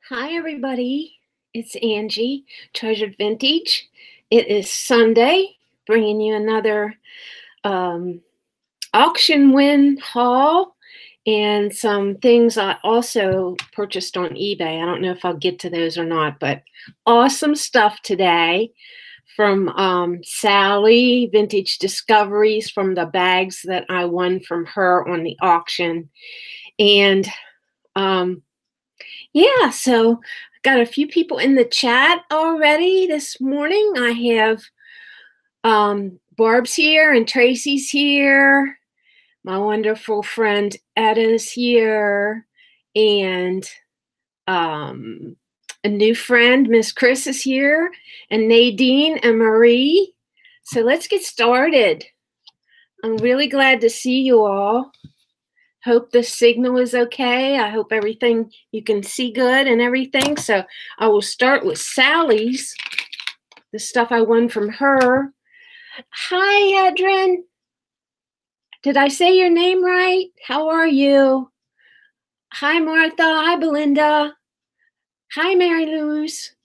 Hi, everybody. It's Angie, Treasured Vintage. It is Sunday, bringing you another um, auction win haul and some things I also purchased on eBay. I don't know if I'll get to those or not, but awesome stuff today from Sally, Vintage Discoveries, from the bags that I won from her on the auction. And um, yeah, so got a few people in the chat already this morning. I have Barb's here and Tracy's here. My wonderful friend Etta's here. And a new friend, Miss Chris, is here. And Nadine and Marie. So let's get started. I'm really glad to see you all. Hope the signal is okay. I hope everything, you can see good and everything. So I will start with Sally's, the stuff I won from her. Hi, Adrian. Did I say your name right? How are you? Hi, Martha. Hi, Belinda. Hi, Mary Louise.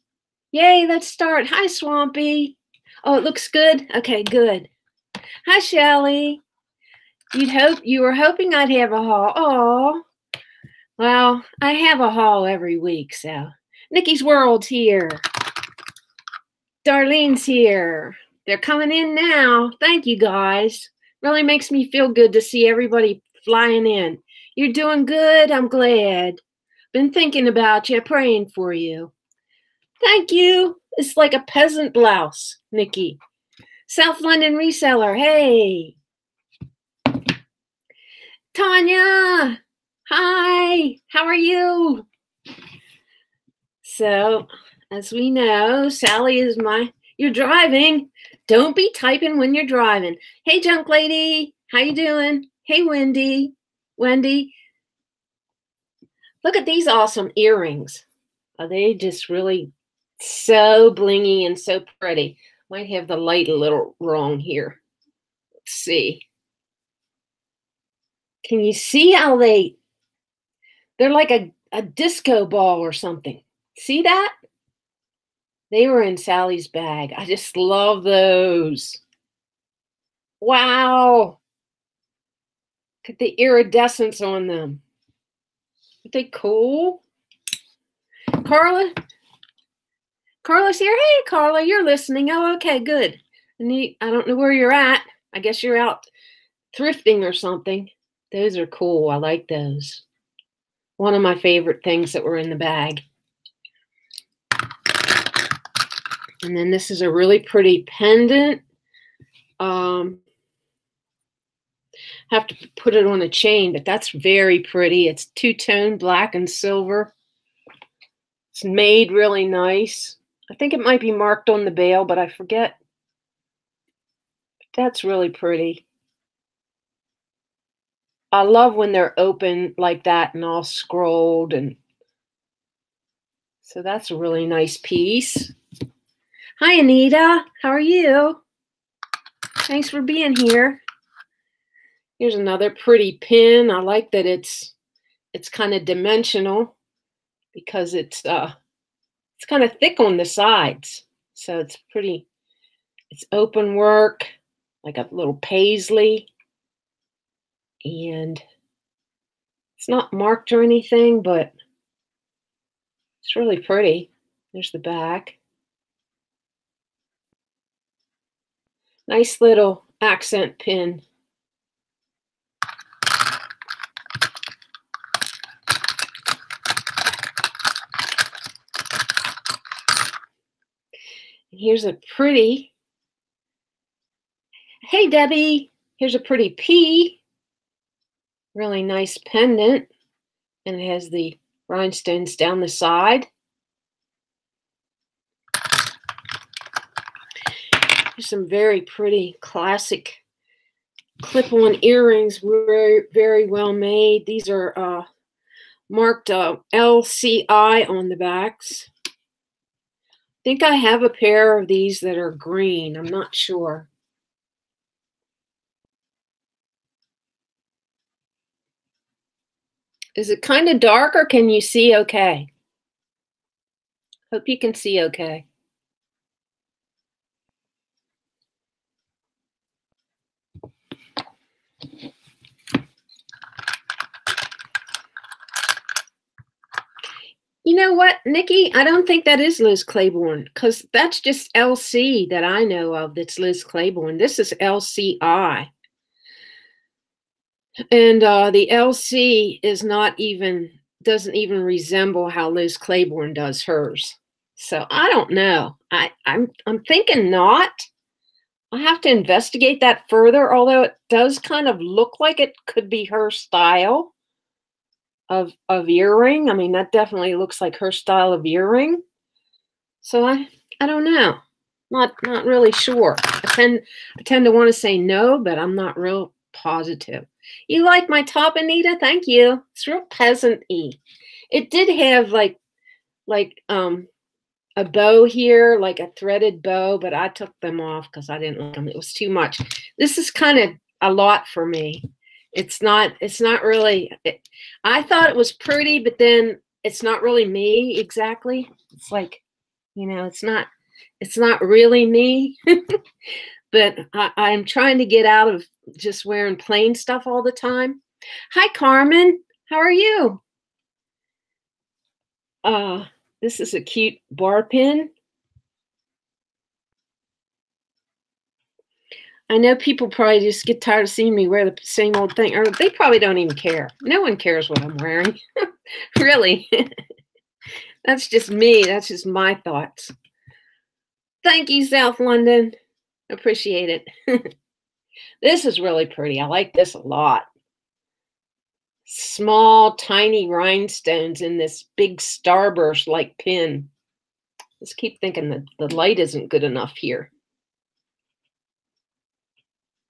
Yay, let's start. Hi, Swampy. Oh, it looks good? Okay, good. Hi, Shelly. You were hoping I'd have a haul. Oh, well, I have a haul every week, so. Nikki's World's here. Darlene's here. They're coming in now. Thank you, guys. Really makes me feel good to see everybody flying in. You're doing good. I'm glad. Been thinking about you, praying for you. Thank you. It's like a peasant blouse, Nikki. South London Reseller. Hey. Tanya. Hi. How are you? So, as we know, Sally is you're driving. Don't be typing when you're driving. Hey, junk lady. How you doing? Hey, Wendy. Look at these awesome earrings. Are they just really so blingy and so pretty? Might have the light a little wrong here. Let's see. Can you see how they're like a disco ball or something? See that? They were in Sally's bag. I just love those. Wow. Look at the iridescence on them. Aren't they cool? Carla's here. Hey, Carla, you're listening. Oh, okay, good. I don't know where you're at. I guess you're out thrifting or something. Those are cool. I like those. One of my favorite things that were in the bag. And then this is a really pretty pendant. Have to put it on a chain, but that's very pretty. It's two-tone black and silver. It's made really nice. I think it might be marked on the bail, but I forget. That's really pretty. I love when they're open like that and all scrolled, and so that's a really nice piece. Hi, Anita. How are you? Thanks for being here. Here's another pretty pin. I like that it's kind of dimensional because it's kind of thick on the sides. So it's pretty, it's open work, like a little paisley. And it's not marked or anything, but it's really pretty. There's the back. Nice little accent pin. And here's a pretty, hey Debbie, here's a pretty P. Really nice pendant. And it has the rhinestones down the side. There's some very pretty classic clip-on earrings, very, very well made. These are marked LCI on the backs. I think I have a pair of these that are green. I'm not sure. Is it kind of dark or can you see okay? Hope you can see okay. You know what, Nikki? I don't think that is Liz Claiborne, because that's just LC that I know of that's Liz Claiborne. This is LCI. And the LC is doesn't even resemble how Liz Claiborne does hers. So I don't know. I'm thinking not. I have to investigate that further, although it does kind of look like it could be her style of earring. I mean, that definitely looks like her style of earring. So I don't know. Not really sure. I tend to want to say no, but I'm not real positive. You like my top, Anita? Thank you. It's real peasant-y. It did have like a bow here, like a threaded bow, but I took them off because I didn't like them. It was too much. This is kind of a lot for me. It's not really, I thought it was pretty, but then it's not really me exactly. It's like, it's not really me. But I'm trying to get out of just wearing plain stuff all the time. Hi, Carmen. How are you? This is a cute bar pin. I know people probably just get tired of seeing me wear the same old thing, or they probably don't even care. No one cares what I'm wearing. Really. That's just me. That's just my thoughts. Thank you, South London. Appreciate it. This is really pretty. I like this a lot. Small, tiny rhinestones in this big starburst-like pin. Just keep thinking that the light isn't good enough here.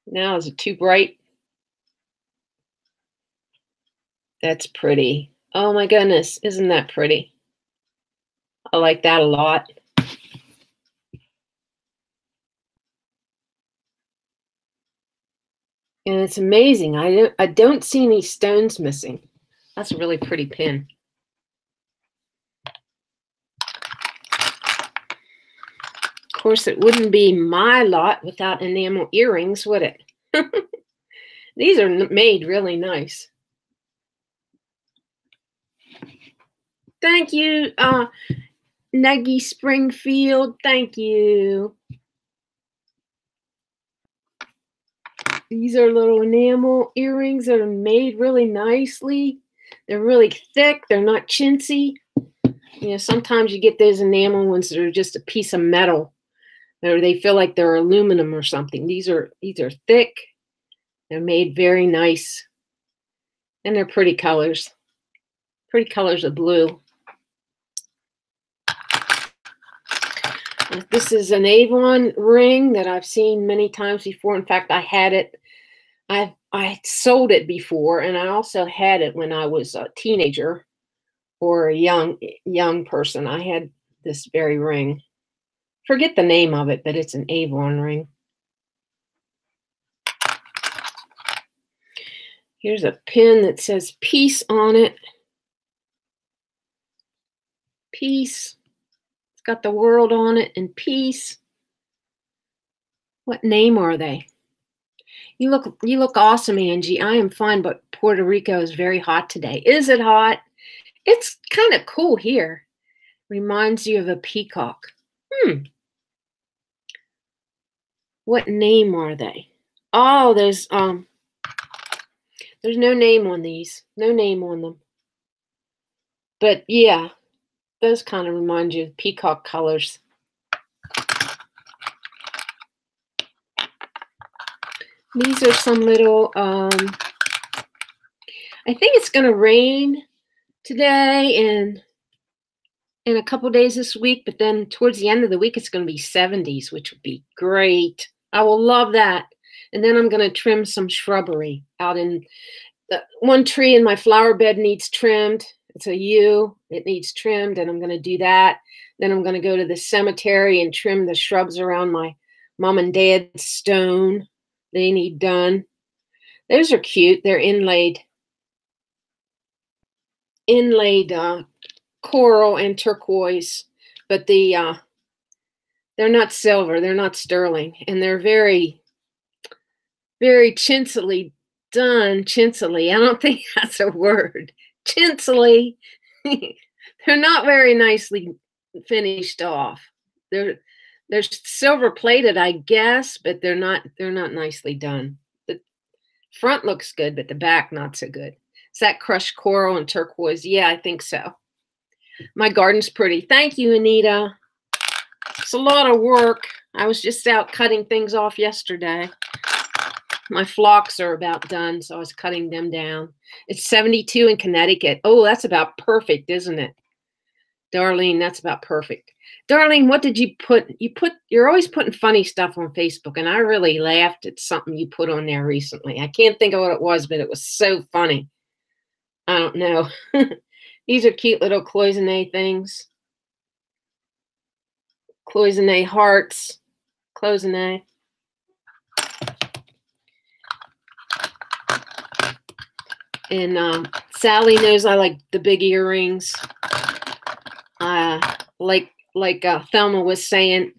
Now, is it too bright? That's pretty. Oh my goodness, isn't that pretty? I like that a lot. And it's amazing. I don't see any stones missing. That's a really pretty pin. Of course, it wouldn't be my lot without enamel earrings, would it? These are made really nice. Thank you, Nuggy Springfield. Thank you. These are little enamel earrings that are made really nicely. They're really thick. They're not chintzy. Sometimes you get those enamel ones that are just a piece of metal, or they feel like they're aluminum or something. These are thick. They're made very nice, and they're pretty colors. Pretty colors of blue. This is an Avon ring that I've seen many times before. In fact, I had it. I sold it before, and I also had it when I was a teenager or a young person. I had this very ring. Forget the name of it, but it's an Avon ring. Here's a pin that says peace on it. Peace. It's got the world on it and peace. What name are they? You look awesome, Angie. I am fine, but Puerto Rico is very hot today. Is it hot? It's kind of cool here. Reminds you of a peacock. What name are they? Oh, there's no name on these. No name on them. But yeah, those kind of remind you of peacock colors. These are some little, I think it's going to rain today and in a couple days this week, but then towards the end of the week, it's going to be 70s, which would be great. I will love that. And then I'm going to trim some shrubbery out in the one tree in my flower bed needs trimmed. It's a yew. It needs trimmed, and I'm going to do that. Then I'm going to go to the cemetery and trim the shrubs around my mom and dad's stone. They need done. Those are cute. They're inlaid coral and turquoise. but they're not silver, they're not sterling, and they're very, very chinsily done. Chinsily, I don't think that's a word. Chinsily. They're not very nicely finished off. They're silver plated, I guess, but they're not nicely done. The front looks good, but the back not so good. Is that crushed coral and turquoise? Yeah, I think so. My garden's pretty. Thank you, Anita. It's a lot of work. I was just out cutting things off yesterday. My phlox are about done, so I was cutting them down. It's 72 in Connecticut. Oh, that's about perfect, isn't it? Darlene, that's about perfect. Darlene, what did you put? You're always putting funny stuff on Facebook, and I really laughed at something you put on there recently. I can't think of what it was, but it was so funny. I don't know. These are cute little cloisonne things. Cloisonne hearts. Cloisonne. And Sally knows I like the big earrings. Like Thelma was saying,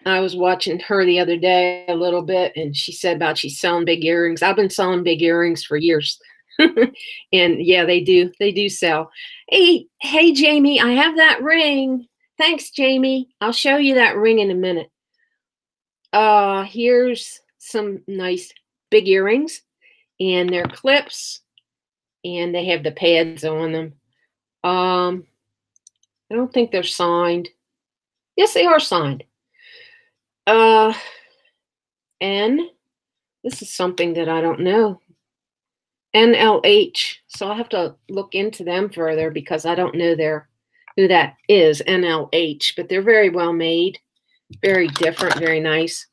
I was watching her the other day a little bit, and she said about she's selling big earrings. I've been selling big earrings for years. And yeah, they do sell. Hey, Jamie, I have that ring. Thanks, Jamie. I'll show you that ring in a minute. Here's some nice big earrings, and they're clips, and they have the pads on them. I don't think they're signed. Yes, they are signed. And this is something that I don't know. NLH. So I'll have to look into them further because I don't know who that is, NLH, but they're very well made, very different, very nice.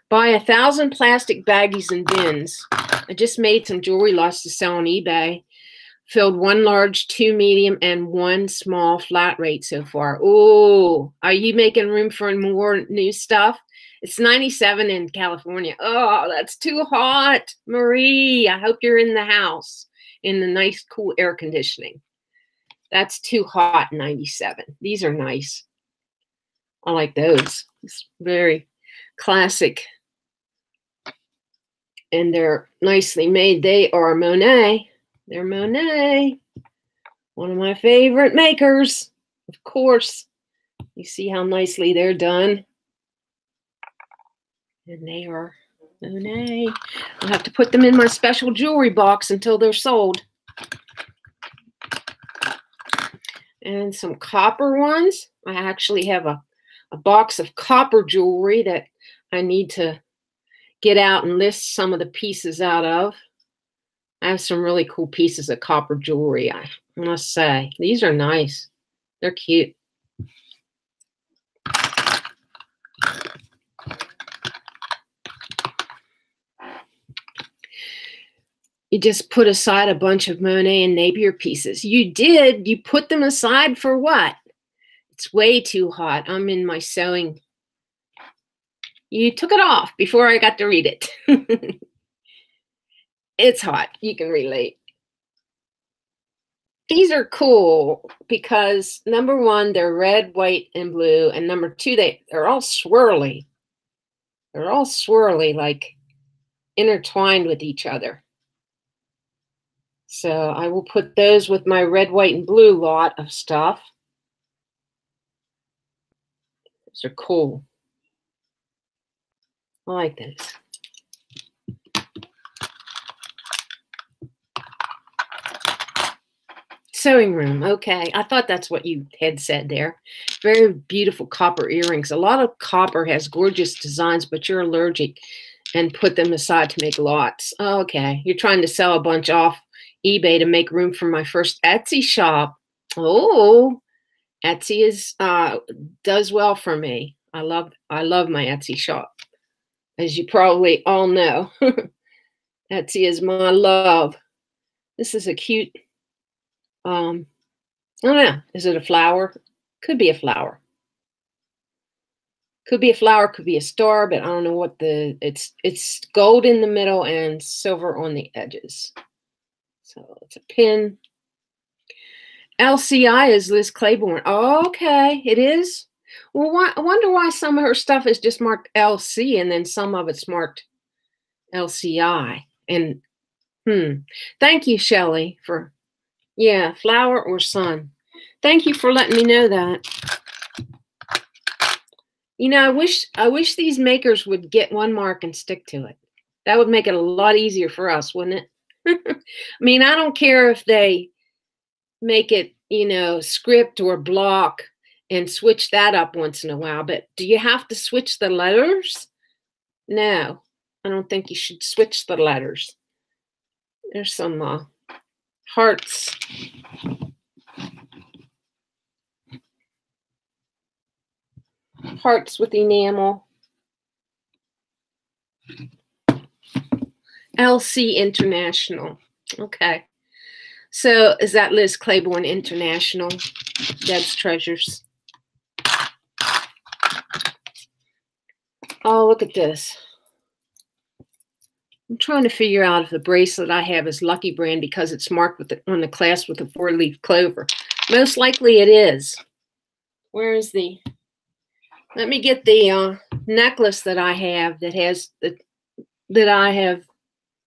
Buy 1,000 plastic baggies and bins. I just made some jewelry lots to sell on eBay. Filled 1 large, 2 medium, and 1 small flat rate so far. Oh, are you making room for more new stuff? It's 97 in California. Oh, that's too hot. Marie, I hope you're in the house in the nice, cool air conditioning. That's too hot, 97. These are nice. I like those. It's very classic. And they're nicely made. They are Monet. They're Monet. One of my favorite makers, of course. You see how nicely they're done. And they are Monet. I'll have to put them in my special jewelry box until they're sold. And some copper ones. I actually have a box of copper jewelry that I need to get out and list some of the pieces out of. I have some really cool pieces of copper jewelry, I must say. These are nice. They're cute. You just put aside a bunch of Monet and Napier pieces. You did. You put them aside for what? It's way too hot. I'm in my sewing. You took it off before I got to read it. It's hot. You can relate. These are cool because number one, they're red, white, and blue. And number two, they're all swirly. They're all swirly, like intertwined with each other. So I will put those with my red, white, and blue lot of stuff. Those are cool. I like those. Sewing room. Okay. I thought that's what you had said there. Very beautiful copper earrings. A lot of copper has gorgeous designs, but you're allergic and put them aside to make lots. Okay. You're trying to sell a bunch off eBay to make room for my first Etsy shop. Oh, Etsy does well for me. I love my Etsy shop. As you probably all know. Etsy is my love. This is a cute I don't know. Is it a flower? Could be a flower. Could be a flower, could be a star, but I don't know what it's gold in the middle and silver on the edges. So it's a pin. LCI is Liz Claiborne. Oh, okay, it is. Well, I wonder why some of her stuff is just marked LC and then some of it's marked LCI. And thank you, Shelley, for flower or sun. Thank you for letting me know that. You know, I wish these makers would get one mark and stick to it. That would make it a lot easier for us, wouldn't it? I mean, I don't care if they make it, you know, script or block and switch that up once in a while, but do you have to switch the letters? No, I don't think you should switch the letters. There's some hearts. Hearts with enamel. LC International. Okay. So is that Liz Claiborne International? Deb's Treasures. Oh, look at this. I'm trying to figure out if the bracelet I have is Lucky Brand because it's marked with on the clasp with a 4-leaf clover. Most likely it is. Where is the... Let me get the necklace that I have that has that I have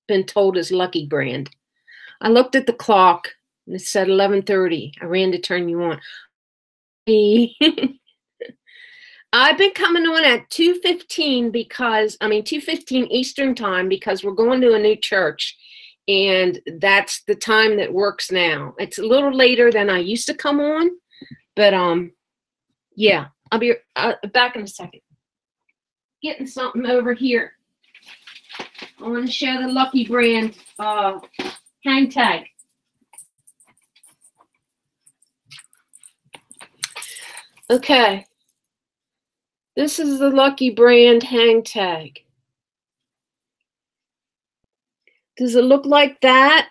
been told is Lucky Brand. I looked at the clock and it said 11:30. I ran to turn you on. I've been coming on at 2:15 because 2:15 Eastern time because we're going to a new church, and that's the time that works now. It's a little later than I used to come on, but yeah. I'll be back in a second. Getting something over here. I want to show the Lucky Brand hang tag. Okay. This is the Lucky Brand hang tag. Does it look like that?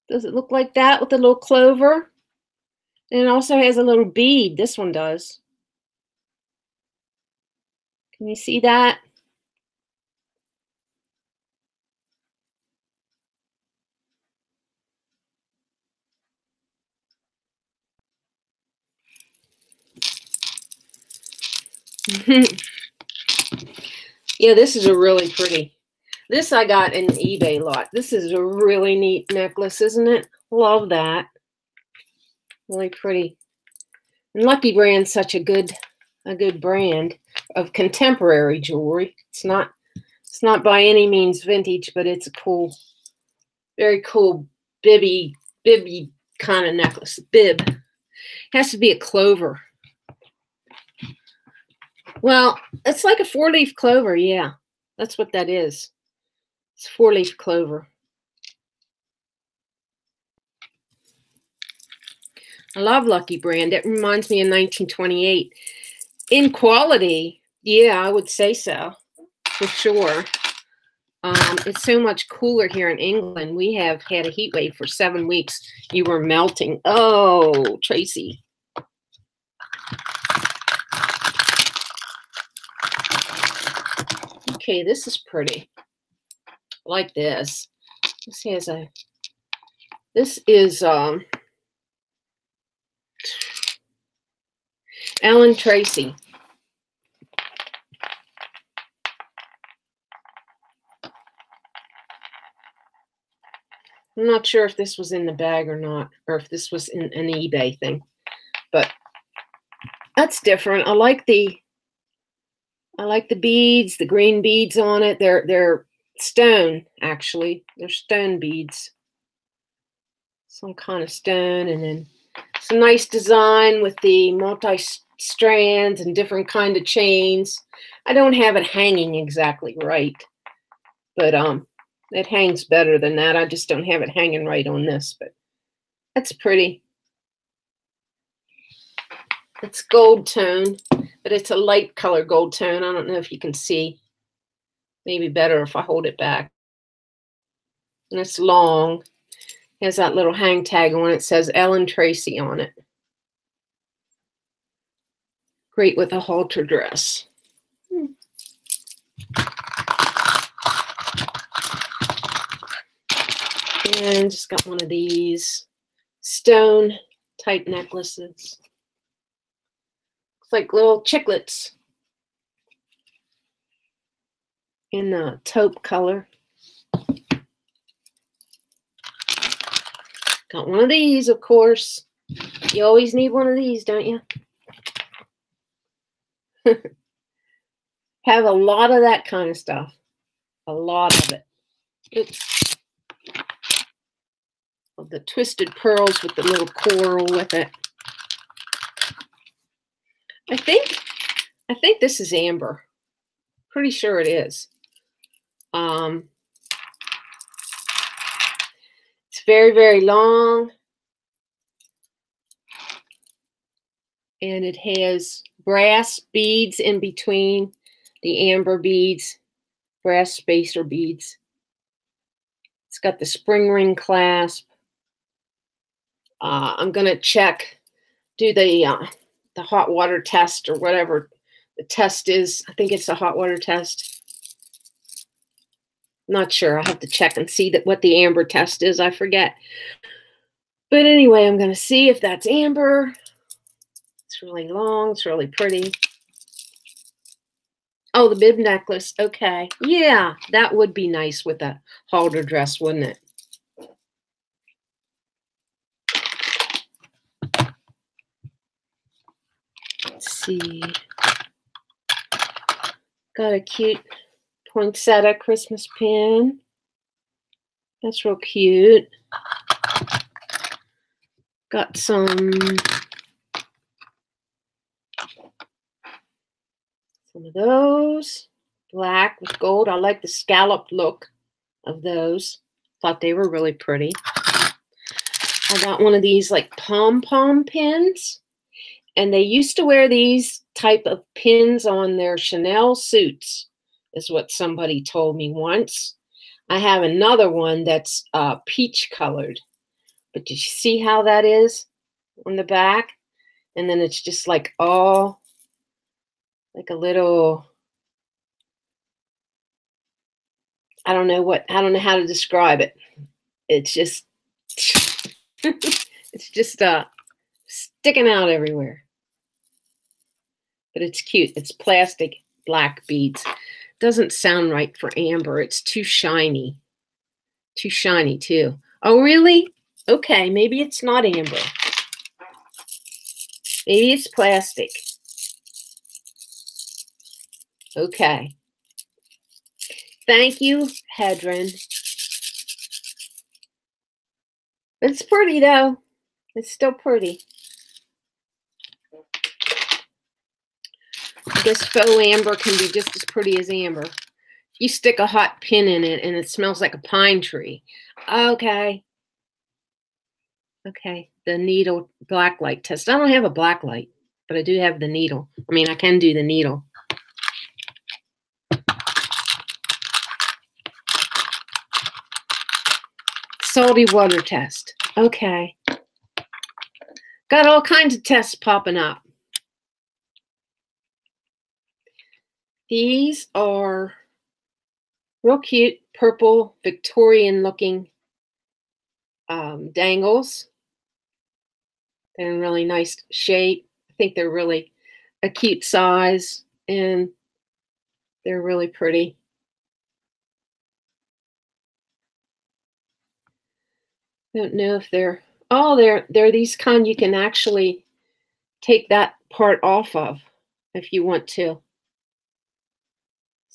Does it look like that with a little clover? And it also has a little bead. This one does. Can you see that? Yeah, this is a really pretty. This I got in the eBay lot. This is a really neat necklace, isn't it? Love that. Really pretty. And Lucky Brand's such a good brand of contemporary jewelry. It's not by any means vintage, but it's a cool, very cool bibby kind of necklace. Bib. It has to be a clover. Well, it's like a 4-leaf clover, yeah. That's what that is. It's 4-leaf clover. I love Lucky Brand. It reminds me of 1928. In quality, yeah, I would say so, for sure. It's so much cooler here in England. We have had a heat wave for 7 weeks. You were melting. Oh, Tracy. Okay, this is pretty. I like this. This is Ellen Tracy. I'm not sure if this was in the bag or not, or if this was in an eBay thing, but that's different. I like the beads, the green beads on it. They're stone, actually. They're stone beads. Some kind of stone, and then some nice design with the multi-strands and different kind of chains. I don't have it hanging exactly right, but it hangs better than that. I just don't have it hanging right on this, but that's pretty. It's gold tone, but it's a light color gold tone. I don't know if you can see. Maybe better if I hold it back. And it's long. It has that little hang tag on it. It says Ellen Tracy on it. Great with a halter dress. And just got one of these stone type necklaces. Looks like little chiclets in the taupe color. Got one of these, of course. You always need one of these, don't you? Have a lot of that kind of stuff. A lot of it. Oops. Of the twisted pearls with the little coral with it. I think this is amber. Pretty sure it is. It's very, very long. And it has brass beads in between the amber beads, brass spacer beads. It's got the spring ring clasp. I'm going to do the hot water test or whatever the test is. I think it's a hot water test. Not sure. I'll have to check and see what the amber test is. I forget. But anyway, I'm going to see if that's amber. It's really long. It's really pretty. Oh, the bib necklace. Okay. Yeah, that would be nice with a halter dress, wouldn't it? Let's see. Got a cute poinsettia Christmas pin. That's real cute. Got some of those. Black with gold. I like the scalloped look of those. Thought they were really pretty. I got one of these like pom-pom pins. And they used to wear these type of pins on their Chanel suits, is what somebody told me once. I have another one that's peach colored. But did you see how that is on the back? And then it's just like all like a little, I don't know how to describe it. It's just it's just sticking out everywhere. But it's cute. It's plastic black beads. Doesn't sound right for amber. It's too shiny. Too shiny too. Oh, really? Okay, maybe it's not amber. Maybe it's plastic. Okay. Thank you, Hedron. It's pretty though. It's still pretty. I guess faux amber can be just as pretty as amber. You stick a hot pin in it and it smells like a pine tree. Okay. Okay. The needle black light test. I don't have a black light, but I do have the needle. I mean, I can do the needle. Salty water test. Okay. Got all kinds of tests popping up. These are real cute, purple, Victorian-looking dangles. They're in really nice shape. I think they're really a cute size, and they're really pretty. I don't know if they're these kind you can actually take that part off of if you want to.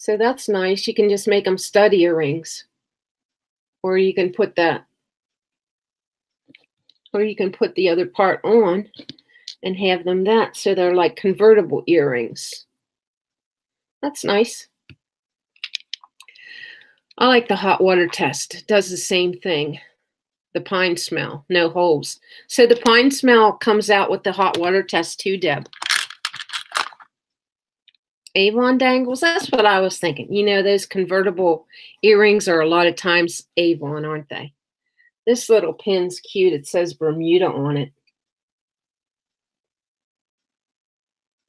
So that's nice. You can just make them stud earrings, or you can put the other part on and have them that, so they're like convertible earrings. That's nice. I like the hot water test. It does the same thing. The pine smell, no holes. So the pine smell comes out with the hot water test too, Deb. Avon dangles, that's what I was thinking. You know, those convertible earrings are a lot of times Avon, aren't they? This little pin's cute. It says Bermuda on it.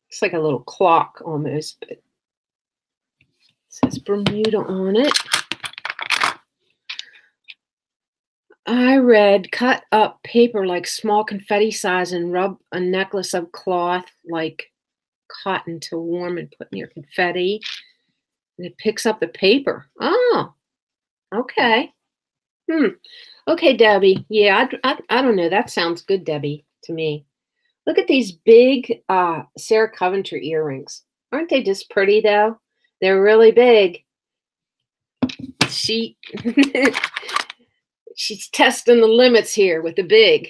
It's like a little clock almost, but it says Bermuda on it. I read cut up paper like small confetti size and rub a necklace of cloth like cotton to warm and put near confetti. And it picks up the paper. Oh, okay. Okay, Debbie. Yeah, I don't know. That sounds good, Debbie, to me. Look at these big Sarah Coventry earrings. Aren't they just pretty, though? They're really big. She's testing the limits here with the big.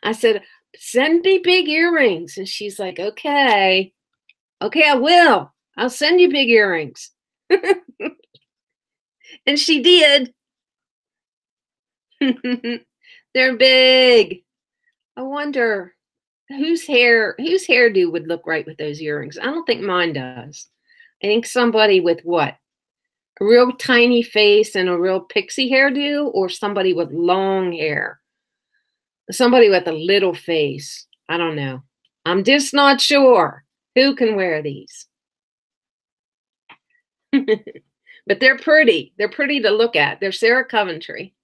I said, send me big earrings. And she's like, okay. Okay, I will. I'll send you big earrings. And she did. They're big. I wonder whose hairdo would look right with those earrings. I don't think mine does. I think somebody with what? A real tiny face and a real pixie hairdo, or somebody with long hair? Somebody with a little face. I don't know. I'm just not sure who can wear these. But they're pretty. They're pretty to look at. They're Sarah Coventry.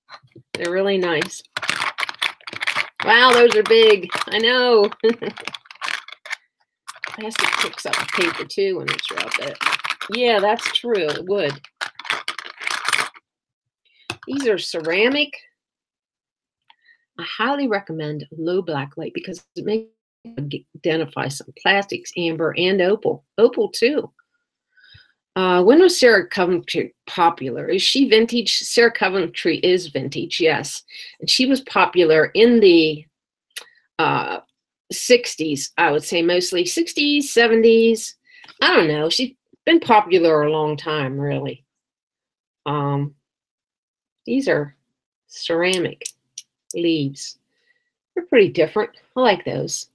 They're really nice. Wow, those are big. I know. Plastic picks up paper too when it's rubbed it. Yeah, that's true. It would. These are ceramic. I highly recommend low black light because it makes you identify some plastics, amber and opal. Opal too. When was Sarah Coventry popular? Is she vintage? Sarah Coventry is vintage, yes. And she was popular in the 60s, I would say mostly. 60s, 70s. I don't know. She's been popular a long time, really. These are ceramic leaves. They're pretty different. I like those.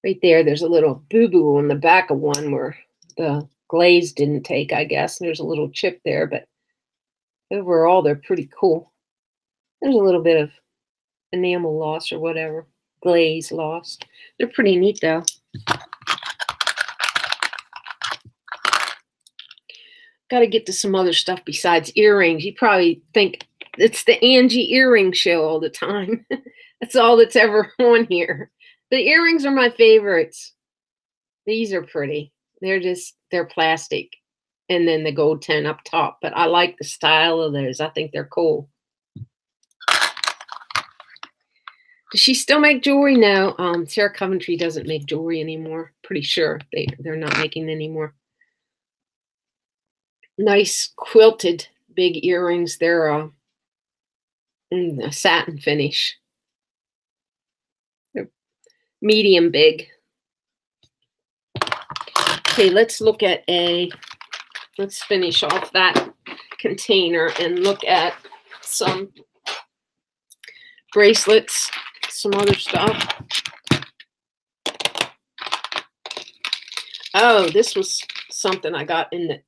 Right there, there's a little boo-boo on the back of one where the glaze didn't take, I guess. There's a little chip there, but overall, they're pretty cool. There's a little bit of enamel loss or whatever, glaze loss. They're pretty neat, though. Got to get to some other stuff besides earrings. You probably think it's the Angie earring show all the time. That's all that's ever on here. The earrings are my favorites. These are pretty. They're plastic. And then the gold tone up top. But I like the style of those. I think they're cool. Does she still make jewelry? No. Sarah Coventry doesn't make jewelry anymore. Pretty sure they're not making anymore. Nice quilted big earrings. They're in a satin finish. They're medium big. Okay, let's look at let's finish off that container and look at some bracelets, some other stuff. Oh, this was something I got in the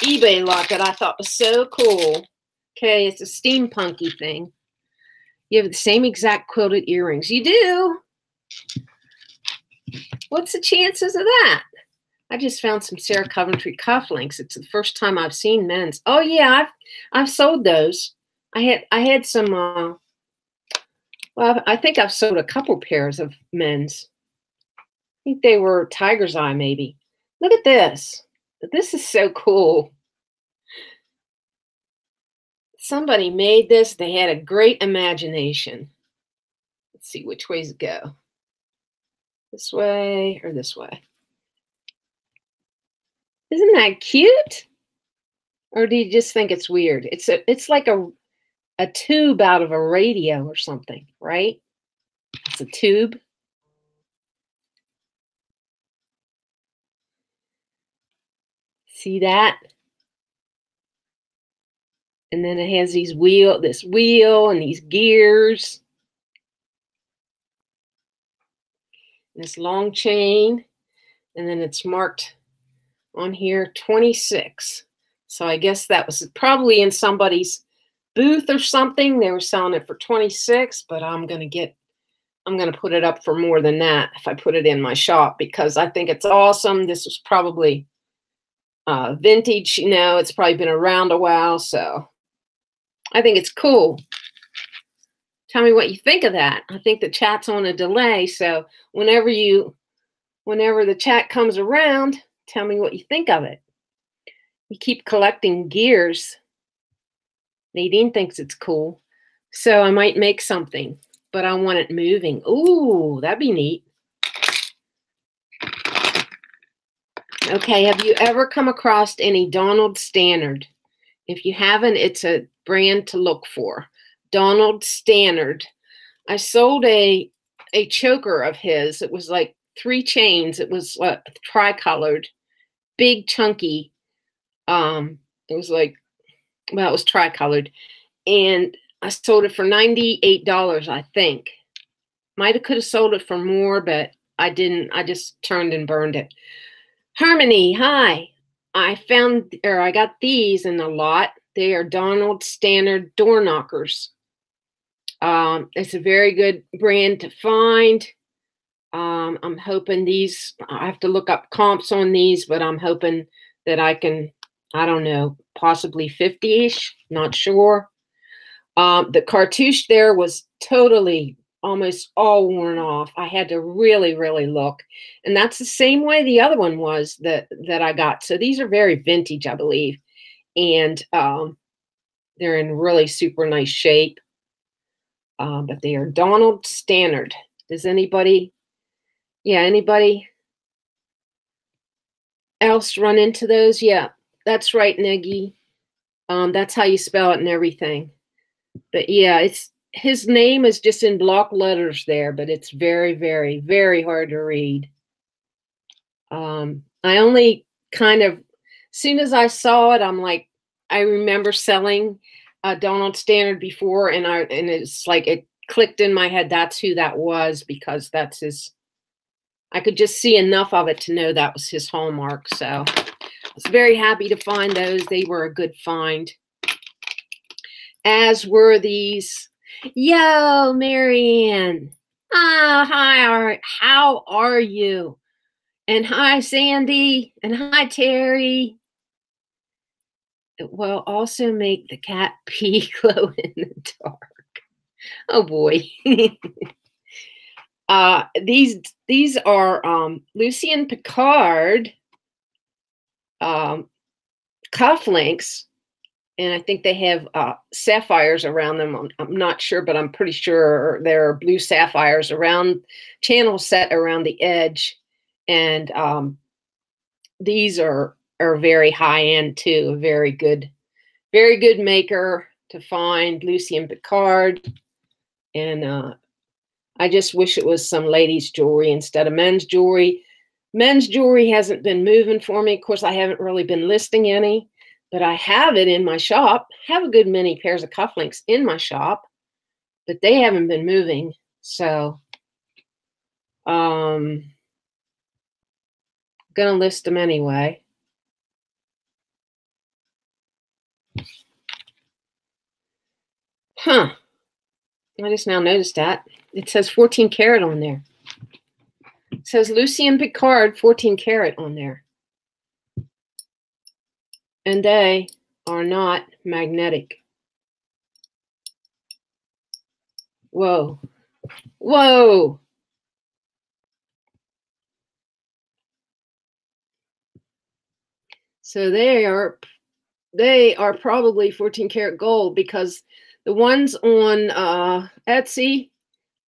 eBay lot that I thought was so cool. Okay, it's a steampunky thing. You have the same exact quilted earrings. You do? What's the chances of that? I just found some Sarah Coventry cufflinks. It's the first time I've seen men's. Oh yeah, I've sold those. I had some. Well, I think I've sold a couple pairs of men's. I think they were Tiger's Eye, maybe. Look at this. This is so cool. Somebody made this. They had a great imagination. Let's see which ways to go. This way or this way. Isn't that cute? Or do you just think it's weird? It's like a tube out of a radio or something, right? It's a tube. See that? And then it has this wheel and these gears. And this long chain. And then it's marked on here 26. So I guess that was probably in somebody's booth or something. They were selling it for 26, but I'm going to put it up for more than that if I put it in my shop because I think it's awesome. This was probably vintage, it's probably been around a while, so I think it's cool. Tell me what you think of that. I think the chat's on a delay, so whenever the chat comes around, tell me what you think of it. You keep collecting gears. Nadine thinks it's cool, so I might make something, but I want it moving. Ooh, that'd be neat. Okay, have you ever come across any Donald Stannard? If you haven't, it's a brand to look for. Donald Stannard. I sold a choker of his. It was like 3 chains. It was tricolored, big, chunky. It was like, well, it was tricolored. And I sold it for $98, I think. Could have sold it for more, but I didn't. I just turned and burned it. Harmony, hi. I got these in a lot. They are Donald Stannard door knockers. It's a very good brand to find. I'm hoping these, I have to look up comps on these, but I'm hoping that I can, I don't know, possibly 50-ish, not sure. The cartouche there was totally almost all worn off. I had to really, really look. And that's the same way the other one was that I got. So these are very vintage, I believe. And they're in really super nice shape. But they are Donald Stannard. Does anybody else run into those? Yeah, that's right, Neggy. That's how you spell it and everything. But yeah, his name is just in block letters there, but it's very, very, very hard to read. I only kind of, as soon as I saw it, I'm like, I remember selling Donald Stannard before, and it's like it clicked in my head. That's who that was, because that's his. I could just see enough of it to know that was his hallmark. So I was very happy to find those. They were a good find. As were these. Yo, Marianne. Oh, hi. How are you? And hi, Sandy. And hi, Terry. It will also make the cat pee glow in the dark. Oh boy. These are Lucien Piccard cufflinks, and I think they have sapphires around them. I'm not sure, but I'm pretty sure there are blue sapphires around, channel set around the edge, and these are very high end too. A very good maker to find, Lucien Piccard. And I just wish it was some ladies' jewelry instead of men's jewelry. Men's jewelry hasn't been moving for me. Of course, I haven't really been listing any, but I have it in my shop. Have a good many pairs of cufflinks in my shop, but they haven't been moving. So I'm gonna list them anyway. Huh. I just now noticed that. It says 14 karat on there. It says Lucien Piccard 14 karat on there. And they are not magnetic. Whoa. Whoa. So they are probably 14 karat gold, because the ones on Etsy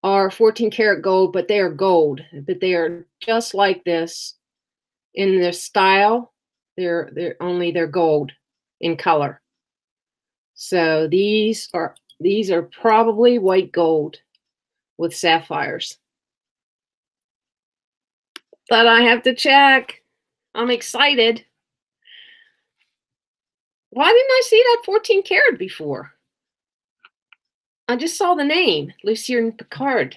are 14 karat gold, but they are gold. But they are just like this in their style. They're gold in color. So these are probably white gold with sapphires. But I have to check. I'm excited. Why didn't I see that 14 karat before? I just saw the name, Lucien Piccard.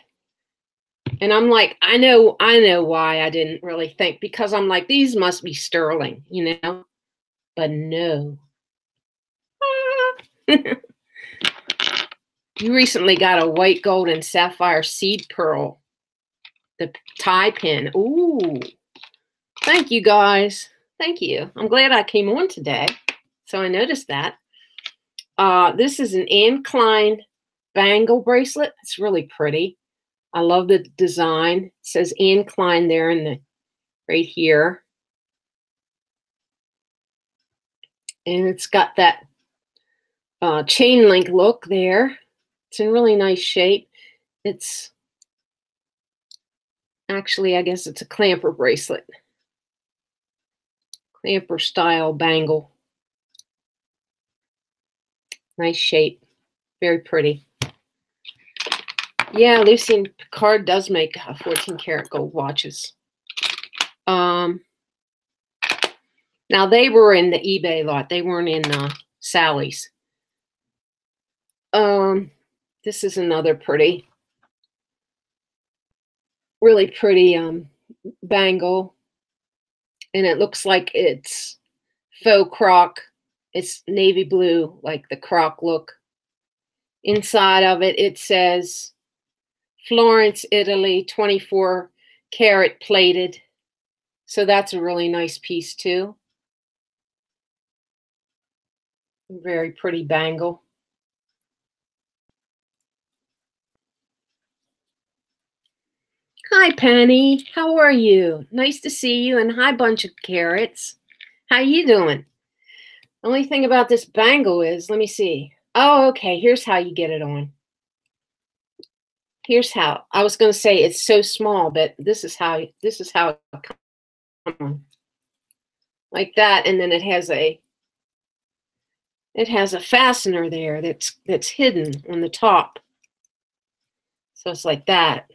And I'm like, I know why I didn't really think, because I'm like, these must be sterling, you know? But no. You recently got a white gold and sapphire seed pearl, the tie pin. Ooh. Thank you, guys. Thank you. I'm glad I came on today. So I noticed that. This is an Anne Klein bangle bracelet. It's really pretty. I love the design. It says Anne Klein there in the right here. And it's got that chain link look there. It's in really nice shape. It's actually, I guess it's a clamper bracelet. Clamper style bangle. Nice shape. Very pretty. Yeah, Lucy and Picard does make 14 karat gold watches. Now they were in the eBay lot. They weren't in Sally's. This is another pretty, really pretty bangle. And it looks like it's faux croc. It's navy blue, like the croc look. Inside of it, it says Florence, Italy, 24 karat plated. So that's a really nice piece too. Very pretty bangle. Hi, Penny. How are you? Nice to see you. And hi, bunch of carrots. How you doing? The only thing about this bangle is, let me see. Oh, okay. Here's how you get it on. Here's how. I was going to say it's so small, but this is how it comes on. Like that, and then it has a fastener there that's hidden on the top. So it's like that.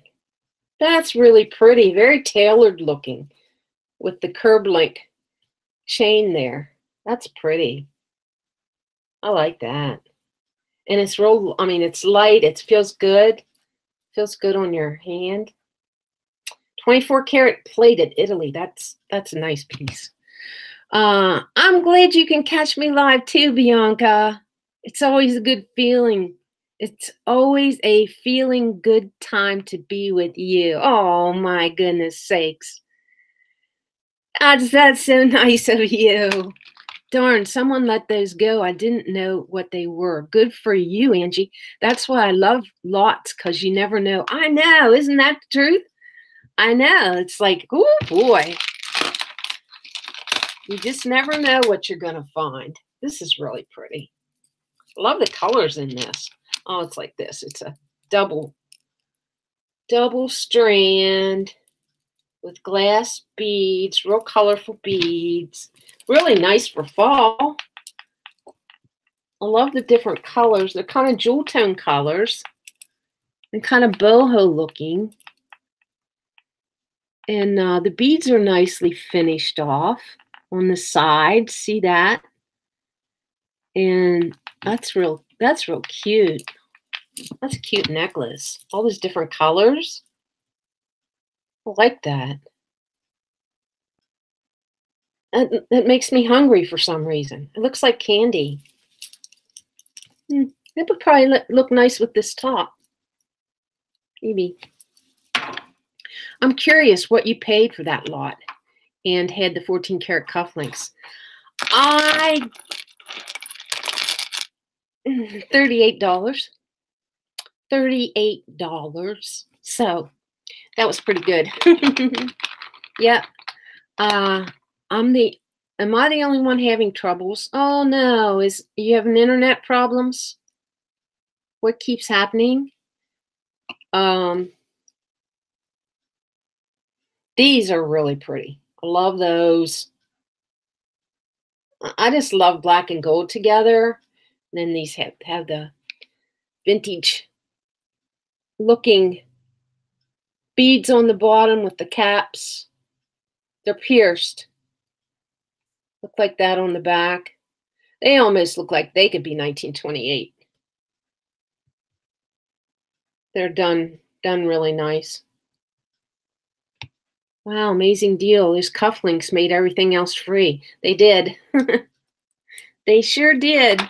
That's really pretty, very tailored looking with the curb link chain there. That's pretty. I like that. And it's real, I mean, it's light. It feels good. Feels good on your hand. 24 karat plated Italy. That's a nice piece. I'm glad you can catch me live too, Bianca. It's always a good feeling. It's always a feeling good time to be with you. Oh, my goodness sakes. That's so nice of you. Darn, someone let those go. I didn't know what they were. Good for you, Angie. That's why I love lots, because you never know. I know. Isn't that the truth? I know. It's like, oh, boy. You just never know what you're going to find. This is really pretty. I love the colors in this. Oh, it's like this. It's a double strand with glass beads, real colorful beads. Really nice for fall. I love the different colors. They're kind of jewel tone colors and kind of boho looking. And the beads are nicely finished off on the side. See that? And that's real cute. That's a cute necklace. All these different colors. I like that. That makes me hungry for some reason. It looks like candy. It would probably look nice with this top. Maybe. I'm curious what you paid for that lot and had the 14 karat cufflinks. $38. $38. So that was pretty good. Yeah. Am I the only one having troubles? Oh no, you having internet problems? What keeps happening? These are really pretty. I love those. I just love black and gold together. And then these have the vintage looking beads on the bottom with the caps. They're pierced. Look like that on the back. They almost look like they could be 1928. They're done really nice. Wow, amazing deal. These cufflinks made everything else free. They did. They sure did.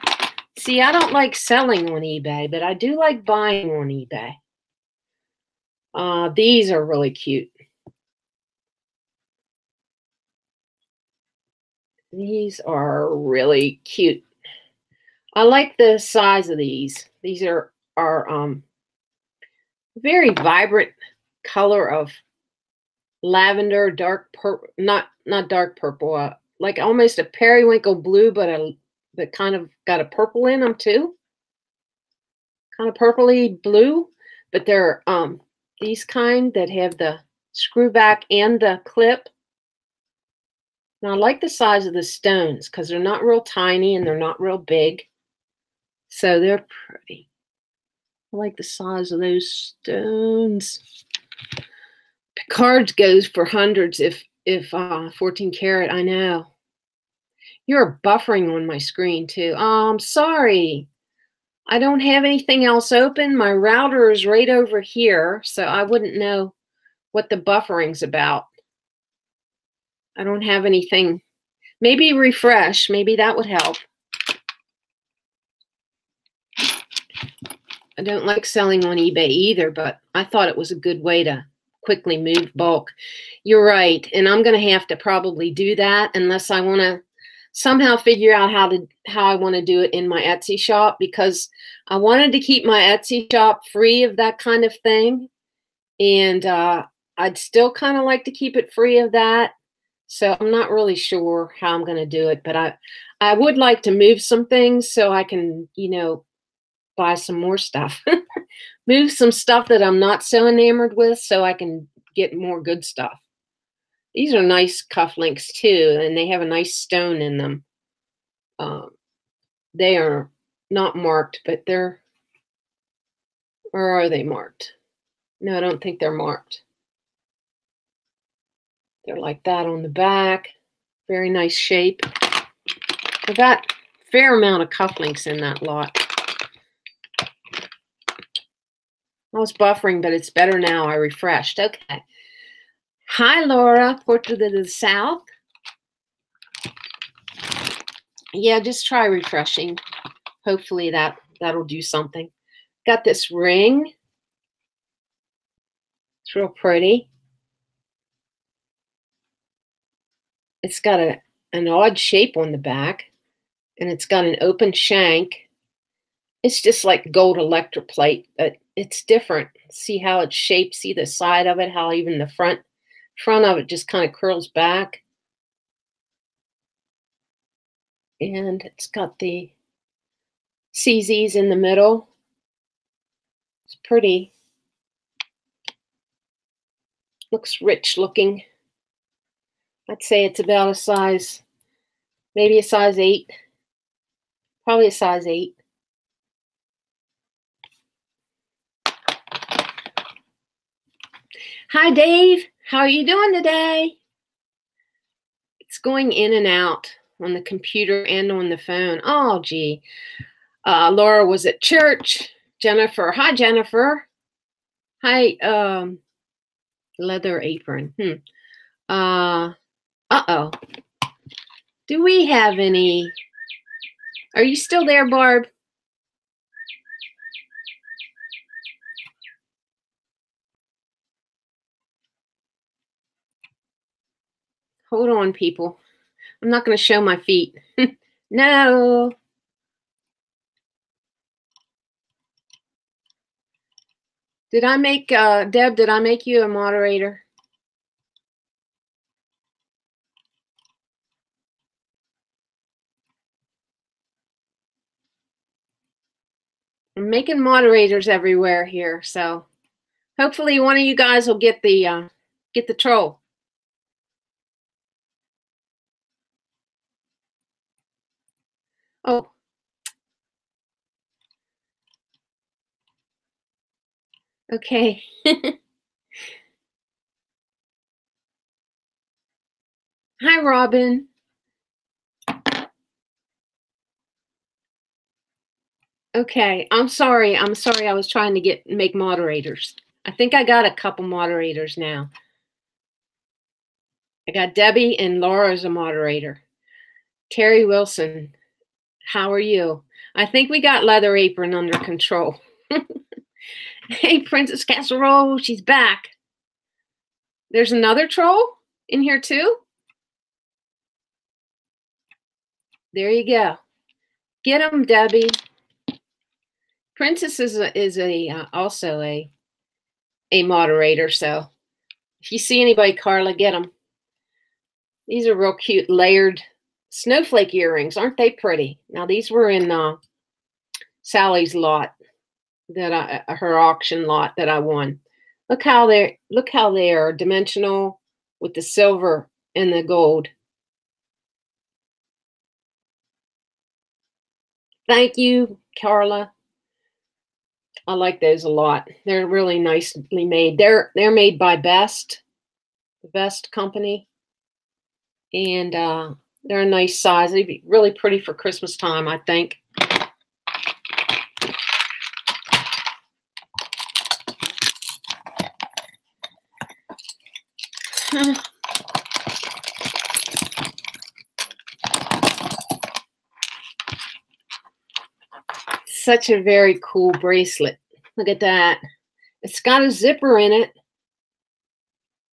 See, I don't like selling on eBay, but I do like buying on eBay. These are really cute. These are really cute. I like the size of these. These are are very vibrant color of lavender, dark purple, not dark purple, like almost a periwinkle blue, but kind of got a purple in them too, kind of purpley blue. But they're these kind that have the screw back and the clip. Now I like the size of the stones because they're not real tiny and they're not real big, so they're pretty. I like the size of those stones. Cards goes for hundreds if 14 karat. I know. You're buffering on my screen too. Oh, I'm sorry. I don't have anything else open. My router is right over here, so I wouldn't know what the buffering's about. I don't have anything. Maybe refresh. Maybe that would help. I don't like selling on eBay either, but I thought it was a good way to quickly move bulk. You're right, and I'm going to have to probably do that unless I want to somehow figure out how I want to do it in my Etsy shop, because I wanted to keep my Etsy shop free of that kind of thing, and I'd still kind of like to keep it free of that. So I'm not really sure how I'm going to do it, but I would like to move some things so I can, buy some more stuff. Move some stuff that I'm not so enamored with so I can get more good stuff. These are nice cufflinks too, and they have a nice stone in them. They are not marked, but or are they marked? No, I don't think they're marked. They're like that on the back. Very nice shape. I got a fair amount of cufflinks in that lot. I was buffering, but it's better now. I refreshed. Okay. Hi, Laura, Portrait of the South. Yeah, just try refreshing. Hopefully that'll do something. Got this ring. It's real pretty. It's got an odd shape on the back, and it's got an open shank. It's just like gold electroplate, but it's different. See how it's shaped? See the side of it? How even the front of it just kind of curls back. And it's got the CZs in the middle. It's pretty. Looks rich looking. I'd say it's about a size, maybe a size 8. Probably a size 8. Hi, Dave. How are you doing today? It's going in and out on the computer and on the phone. Oh, gee. Laura was at church. Jennifer. Hi, Jennifer. Hi, leather apron. Uh-oh. Do we have any? Are you still there, Barb? Hold on, people. I'm not going to show my feet. No. Did I make, Deb, did I make you a moderator? I'm making moderators everywhere here, so hopefully one of you guys will get the troll. Oh. Okay. Hi, Robin. Okay, I'm sorry. I was trying to make moderators. I think I got a couple moderators now. I got Debbie and Laura as a moderator. Terry Wilson, how are you? I think we got Leather Apron under control. Hey, Princess Casserole, she's back. There's another troll in here too? There you go. Get him, Debbie. Princess is also a moderator, so if you see anybody, Carla, get them. These are real cute layered snowflake earrings. Aren't they pretty? Now, these were in Sally's lot, her auction lot that I won. Look how they are dimensional with the silver and the gold. Thank you, Carla. I like those a lot. They're really nicely made. They're made by Best, the Best company, and they're a nice size. They'd be really pretty for Christmas time, I think. Such a very cool bracelet. Look at that. It's got a zipper in it.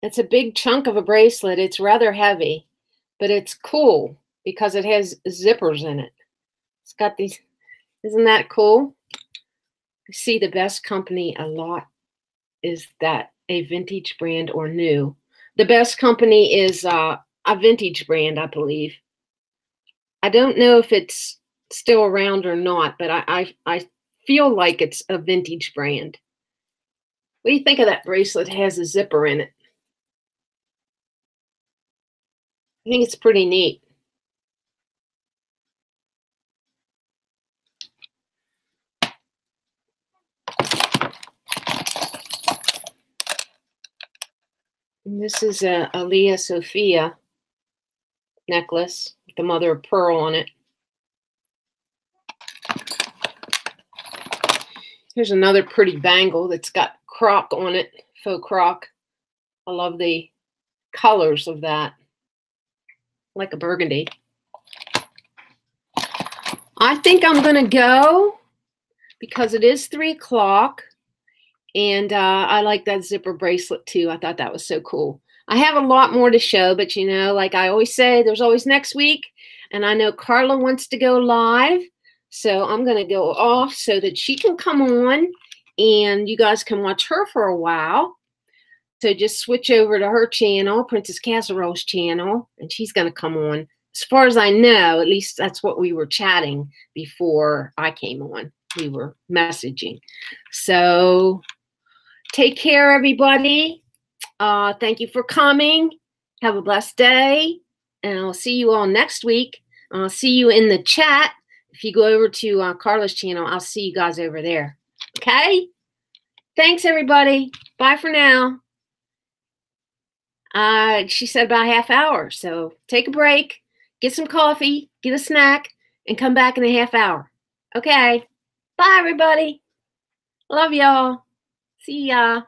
It's a big chunk of a bracelet. It's rather heavy, but it's cool because it has zippers in it. It's got these. Isn't that cool? I see the Best company a lot. Is that a vintage brand or new? The Best company is a vintage brand, I believe. I don't know if it's still around or not, but I feel like it's a vintage brand. What do you think of that bracelet? It has a zipper in it. I think it's pretty neat. And this is a Leah Sophia necklace with the mother of pearl on it. Here's another pretty bangle that's got croc on it, faux croc. I love the colors of that, like a burgundy. I think I'm going to go because it is 3 o'clock, and I like that zipper bracelet too. I thought that was so cool. I have a lot more to show, but you know, like I always say, there's always next week, and I know Carla wants to go live. So I'm going to go off so that she can come on and you guys can watch her for a while. So just switch over to her channel, Princess Casserole's channel, and she's going to come on. As far as I know, at least that's what we were chatting before I came on. We were messaging. So take care, everybody. Thank you for coming. Have a blessed day. And I'll see you all next week. I'll see you in the chat. If you go over to Carla's channel, I'll see you guys over there. Okay? Thanks, everybody. Bye for now. She said about a half hour. So take a break, get some coffee, get a snack, and come back in a half hour. Okay? Bye, everybody. Love y'all. See ya.